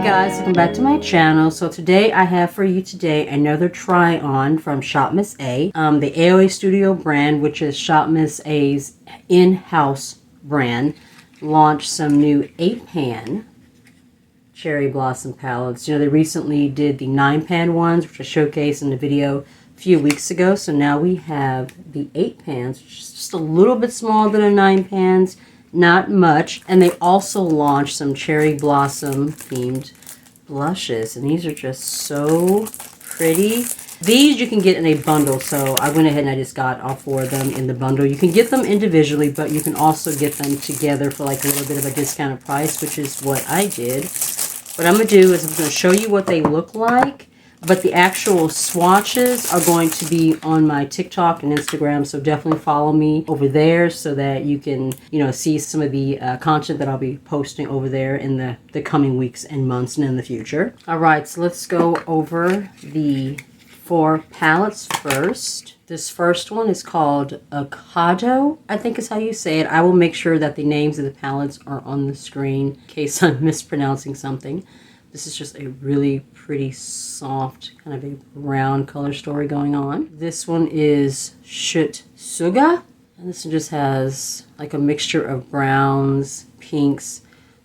Hey guys, welcome back to my channel. So today I have for you another try on from Shop Miss A, the AOA Studio brand, which is Shop Miss A's in-house brand, launched some new 8-pan cherry blossom palettes. You know, they recently did the 9-pan ones, which I showcased in the video a few weeks ago. So now we have the 8-pans, which is just a little bit smaller than the 9-pans. Not much. And they also launched some cherry blossom themed blushes, and these are just so pretty. These you can get in a bundle, so I went ahead and I just got all 4 of them in the bundle. You can get them individually, but you can also get them together for like a little bit of a discounted price, which is what I did. What I'm going to do is I'm going to show you what they look like, but the actual swatches are going to be on my TikTok and Instagram, so definitely follow me over there so that you can, you know, see some of the content that I'll be posting over there in the coming weeks and months and in the future. All right, so let's go over the 4 palettes first. This first one is called Eyeshadow, I think is how you say it. I will make sure that the names of the palettes are on the screen in case I'm mispronouncing something. This is just a really pretty soft kind of a brown color story going on. This one is Suga, and this one just has like a mixture of browns, pinks,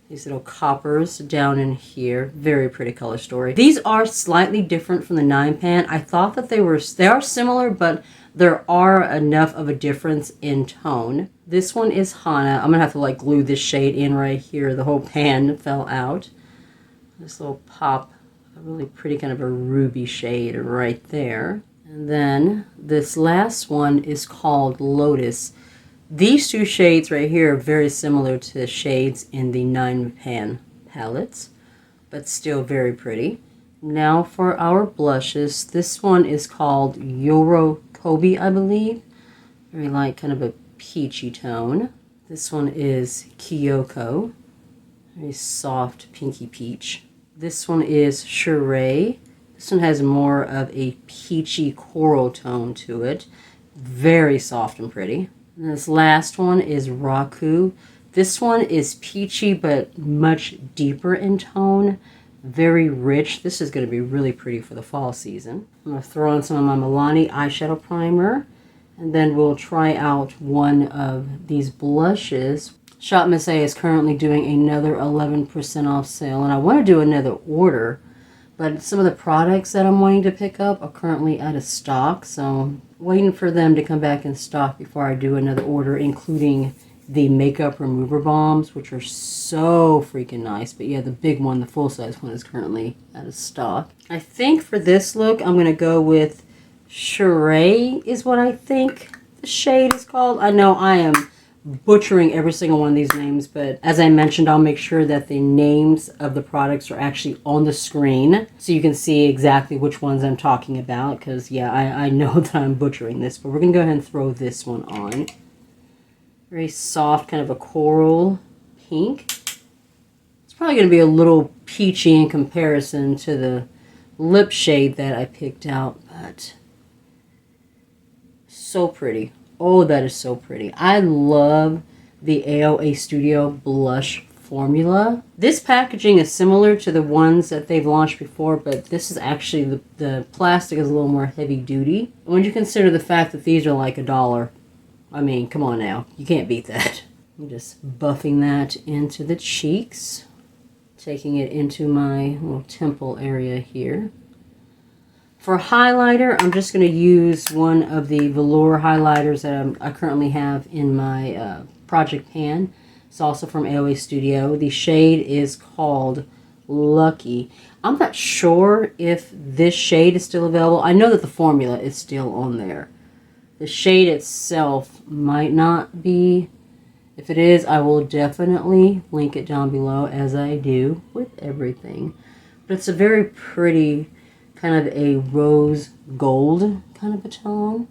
these little coppers down in here. Very pretty color story. These are slightly different from the 9-pan. I thought that they are similar, but there are enough of a difference in tone. This one is Hana. I'm gonna have to like glue this shade in right here. The whole pan fell out. This little pop, a really pretty kind of a ruby shade right there. And then this last one is called Lotus. These 2 shades right here are very similar to the shades in the 9-pan palettes, but still very pretty. Now for our blushes, this one is called Yoro Kobe, I believe. Very light, kind of a peachy tone. This one is Kyoko, very soft pinky peach. This one is Sherbet. This one has more of a peachy coral tone to it. Very soft and pretty. And this last one is Raku. This one is peachy but much deeper in tone. Very rich. This is going to be really pretty for the fall season. I'm going to throw on some of my Milani eyeshadow primer. And then we'll try out one of these blushes. Shop Miss A is currently doing another 11% off sale, and I want to do another order, but some of the products that I'm wanting to pick up are currently out of stock, so I'm waiting for them to come back in stock before I do another order, including the makeup remover balms, which are so freaking nice. But yeah, the big one, the full-size one, is currently out of stock. I think for this look, I'm going to go with Sherbet is what I think the shade is called. I know I am butchering every single one of these names, but as I mentioned, I'll make sure that the names of the products are actually on the screen so you can see exactly which ones I'm talking about, because yeah, I know that I'm butchering this, but we're gonna go ahead and throw this one on. Very soft, kind of a coral pink. It's probably gonna be a little peachy in comparison to the lip shade that I picked out, but so pretty. Oh, that is so pretty. I love the AOA Studio blush formula. This packaging is similar to the ones that they've launched before, but this is actually, the plastic is a little more heavy duty. When you consider the fact that these are like $1, I mean, come on now. You can't beat that. I'm just buffing that into the cheeks, taking it into my little temple area here. For highlighter, I'm just going to use one of the Velour highlighters that I currently have in my project pan. It's also from AOA Studio. The shade is called Lucky. I'm not sure if this shade is still available. I know that the formula is still on there. The shade itself might not be. If it is, I will definitely link it down below, as I do with everything. But it's a very pretty, kind of a rose gold kind of a tone,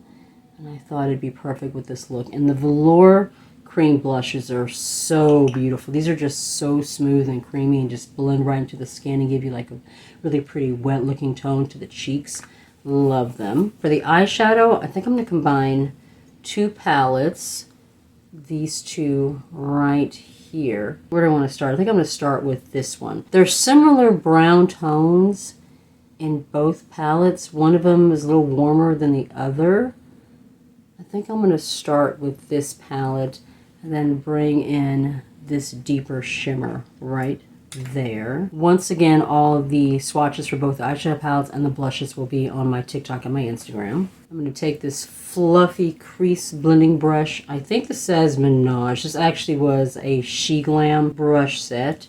and I thought it'd be perfect with this look. And the Velour cream blushes are so beautiful. These are just so smooth and creamy and just blend right into the skin and give you like a really pretty wet looking tone to the cheeks. Love them. For the eyeshadow, I think I'm going to combine 2 palettes. these two right here. Where do I want to start? I think I'm going to start with this one. They're similar brown tones in both palettes. One of them is a little warmer than the other. I think I'm going to start with this palette and then bring in this deeper shimmer right there. Once again, all of the swatches for both the eyeshadow palettes and the blushes will be on my TikTok and my Instagram. I'm going to take this fluffy crease blending brush. I think this says Menage. This actually was a She Glam brush set.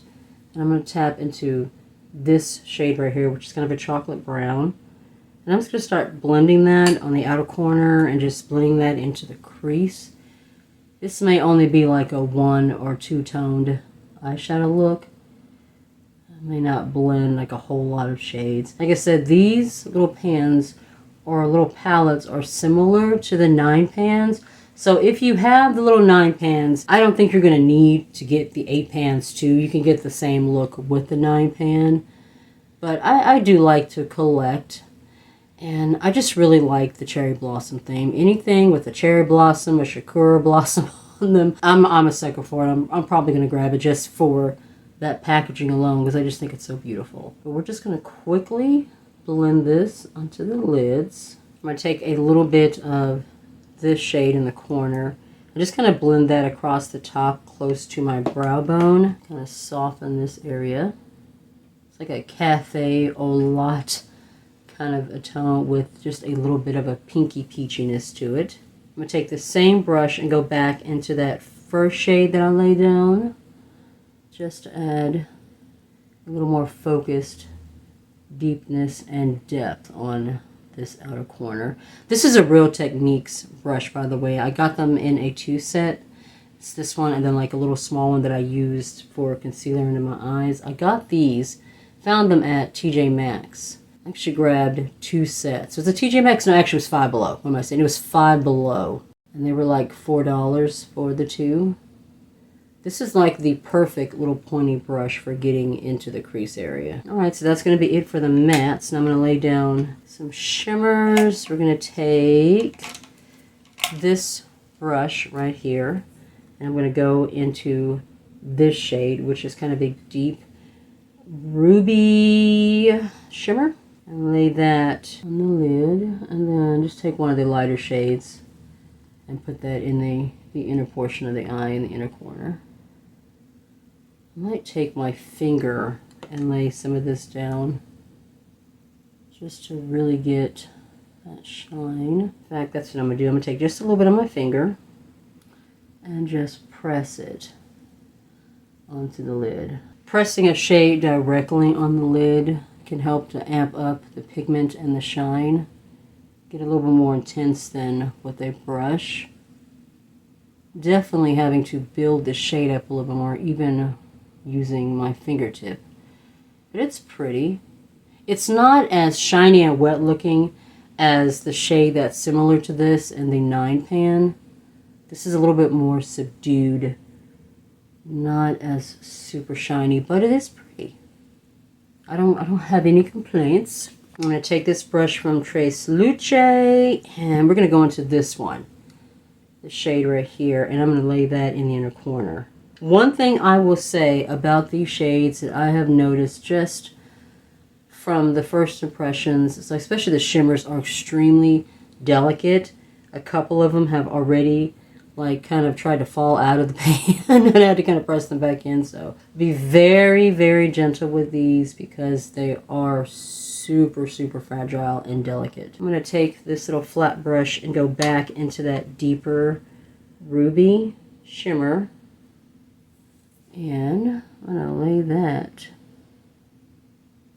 And I'm going to tap into this shade right here, which is kind of a chocolate brown. And I'm just going to start blending that on the outer corner and just blending that into the crease. This may only be like a 1 or 2 toned eyeshadow look. It may not blend like a whole lot of shades. Like I said, these little pans or little palettes are similar to the 9 pans. So if you have the little 9 pans, I don't think you're going to need to get the 8 pans too. You can get the same look with the 9 pan. But I do like to collect. And I just really like the cherry blossom theme. Anything with a cherry blossom, a sakura blossom on them, I'm a sucker for it. I'm probably going to grab it just for that packaging alone because I just think it's so beautiful. But we're just going to quickly blend this onto the lids. I'm going to take a little bit of this shade in the corner and just kind of blend that across the top close to my brow bone. Kind of soften this area. It's like a cafe au lait kind of a tone with just a little bit of a pinky peachiness to it. I'm going to take the same brush and go back into that first shade that I laid down just to add a little more focused deepness and depth on this outer corner. This is a Real Techniques brush, by the way. I got them in a 2 set. It's this one and then like a little small one that I used for concealer under my eyes. I got these, found them at TJ Maxx. I actually grabbed 2 sets. It was a TJ Maxx, no, actually it was Five Below. What am I saying? It was Five Below. And they were like $4 for the 2. This is like the perfect little pointy brush for getting into the crease area. Alright, so that's going to be it for the mattes. Now I'm going to lay down some shimmers. We're going to take this brush right here. And I'm going to go into this shade, which is kind of a deep ruby shimmer. And lay that on the lid. And then just take one of the lighter shades and put that in the inner portion of the eye in the inner corner. I might take my finger and lay some of this down just to really get that shine. In fact, that's what I'm going to do. I'm going to take just a little bit on my finger and just press it onto the lid. Pressing a shade directly on the lid can help to amp up the pigment and the shine. Get a little bit more intense than with a brush. Definitely having to build the shade up a little bit more, even using my fingertip. But it's pretty. It's not as shiny and wet looking as the shade that's similar to this in the 9 pan. This is a little bit more subdued. Not as super shiny, but it is pretty. I don't have any complaints. I'm going to take this brush from Trace Luce and we're going to go into this one. The shade right here, and I'm going to lay that in the inner corner. One thing I will say about these shades that I have noticed just from the first impressions, is especially the shimmers are extremely delicate. A couple of them have already like kind of tried to fall out of the pan and I had to kind of press them back in. So be very, very gentle with these because they are super, super fragile and delicate. I'm going to take this little flat brush and go back into that deeper ruby shimmer. And I'm going to lay that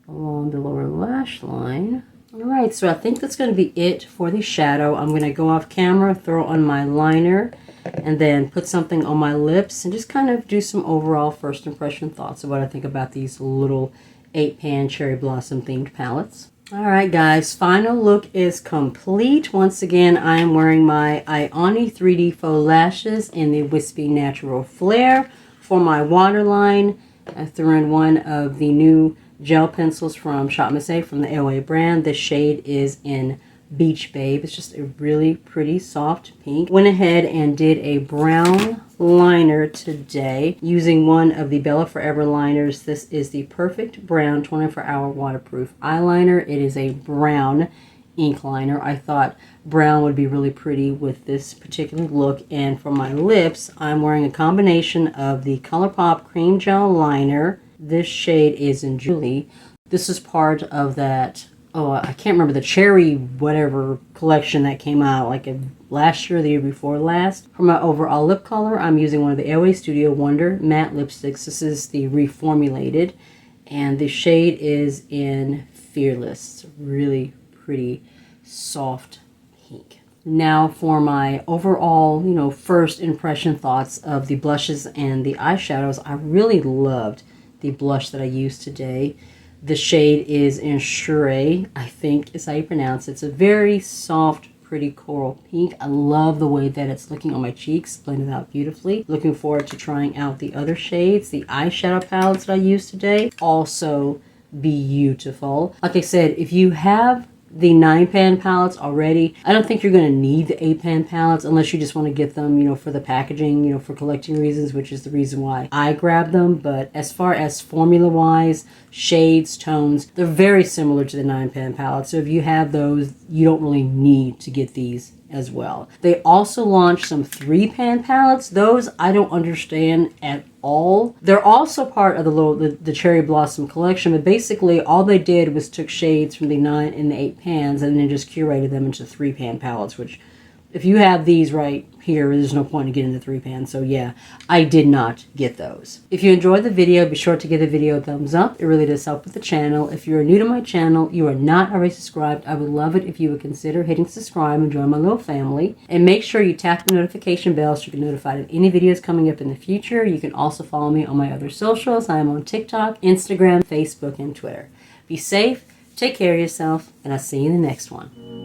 along the lower lash line. Alright, so I think that's going to be it for the shadow. I'm going to go off camera, throw on my liner, and then put something on my lips and just kind of do some overall first impression thoughts of what I think about these little 8-pan cherry blossom themed palettes. Alright guys, final look is complete. Once again, I am wearing my Ione 3D Faux Lashes in the Wispy Natural Flare. For my waterline, I threw in one of the new gel pencils from Shop Miss A from the AOA brand. The shade is in Beach Babe. It's just a really pretty soft pink. Went ahead and did a brown liner today using one of the Bella Forever liners. This is the Perfect Brown 24-hour waterproof eyeliner. It is a brown ink liner. I thought brown would be really pretty with this particular look. And for my lips, I'm wearing a combination of the ColourPop Cream Gel Liner. This shade is in Julie. This is part of that, oh, I can't remember, the cherry whatever collection that came out like last year or the year before last. For my overall lip color, I'm using one of the AOA Studio Wonder matte lipsticks. This is the reformulated, and the shade is in Fearless. It's really pretty soft pink. Now for my overall, first impression thoughts of the blushes and the eyeshadows. I really loved the blush that I used today. The shade is in Sherbet, I think is how you pronounce it. It's a very soft, pretty coral pink. I love the way that it's looking on my cheeks, blended out beautifully. Looking forward to trying out the other shades. The eyeshadow palettes that I used today, also beautiful. Like I said, if you have the 9-pan palettes already, I don't think you're going to need the 8-pan palettes unless you just want to get them, for the packaging, for collecting reasons, which is the reason why I grabbed them. But as far as formula-wise, shades, tones, they're very similar to the 9-pan palettes. So if you have those, you don't really need to get these as well. They also launched some 3-pan palettes. Those I don't understand at all. They're also part of the Cherry Blossom collection, but basically all they did was took shades from the 9 and the 8 pans and then just curated them into 3-pan palettes, which if you have these right here, there's no point in getting the 3-pan. So yeah, I did not get those. If you enjoyed the video, be sure to give the video a thumbs up. It really does help with the channel. If you're new to my channel, you are not already subscribed, I would love it if you would consider hitting subscribe and join my little family. And make sure you tap the notification bell so you can be notified of any videos coming up in the future. You can also follow me on my other socials. I am on TikTok, Instagram, Facebook, and Twitter. Be safe, take care of yourself, and I'll see you in the next one.